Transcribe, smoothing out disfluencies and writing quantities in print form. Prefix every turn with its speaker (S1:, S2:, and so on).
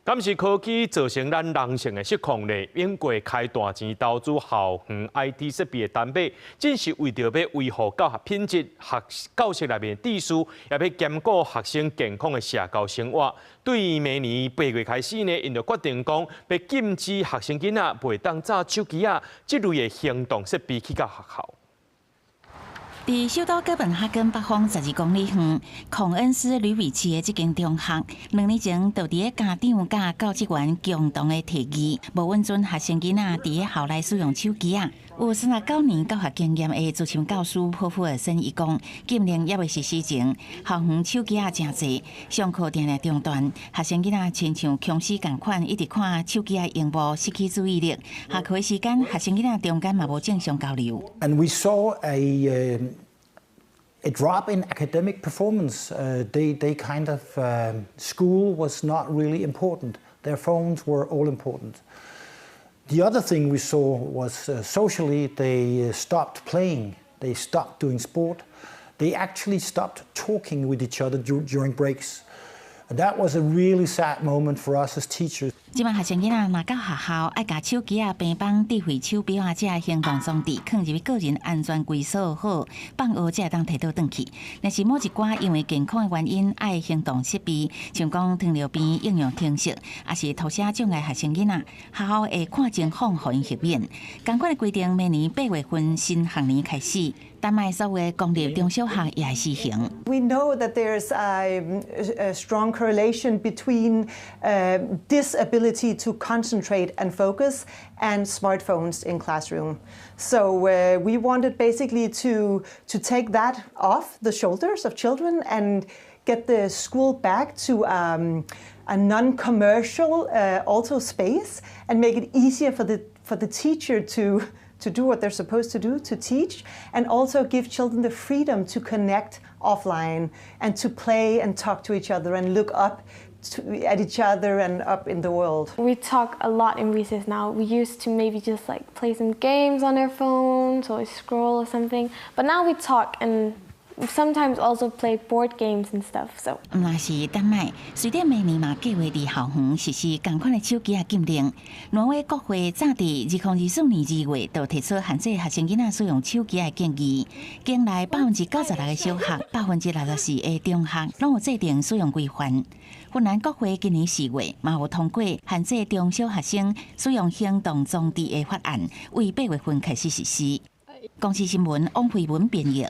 S1: 敢是科技造成咱人性的失控呢？英国开大钱投资校园 IT 设备的单买，正是为着要维护教学品质、教室内面秩序，也要兼顾学生健康的社交生活。对于明年8月开始呢，因就决定讲要禁止学生囡仔袂当揸手机这类的行动设备去到学校。
S2: 伫首都哥本哈根北方12公里远，孔恩斯吕维奇的这间中学，2年前就伫个家长甲教职员共同的提议，无允准学生囡仔伫个校内使用手机有39年教学经验的资深教师普夫尔森伊讲，禁令还未实施前，校园手机真侪，上课定定中断，学生囡仔亲像空死共款，一直看手机荧幕，失去注意力。下课时间，学生囡仔中间嘛无正常交流。
S3: And we saw a drop in academic performance. They kind of school was not really important. Their phones were all important. The other thing we saw was socially they stopped playing. They stopped doing sport. They actually stopped talking with each other during breaks. And that was a really sad moment for us as teachers.
S2: 即摆学生囡仔若到学校，爱甲手机平板、智慧手表这行动装置放入个人安全柜锁好，放学才会当摕倒转去。若是某一寡因为健康的原因爱行动设备，像讲糖尿病应用程式，也是读写障碍学生囡仔，学校会看情况互因豁免。相关的规定，明年8月份新学年开始。 丹麦所有公立中小学也会施行。
S4: We know that there's a strong correlation between disability to concentrate and focus and smartphones in classroom. So we wanted basically to take that off the shoulders of children and get the school back to a non-commercial also space and make it easier for the teacher to do what they're supposed to do, to teach, and also give children the freedom to connect offline and to play and talk to each other and look up at each other and up in the world.
S5: We talk a lot in recess now. We used to maybe just like play some games on our phones or scroll or something, but now we talk and sometimes also play board games and stuff. So.
S2: 若是丹麦，随着明年嘛计划伫校园实施同款的手机禁令，挪威国会早伫2024年2月就提出限制学生囡仔使用手机的建议。境内96%的小学、64%的中学拢有制定使用规范。芬兰国会今年4月嘛有通过限制中小学生使用行动装置的法案，为8月份开始实施。公司新闻王慧文编译。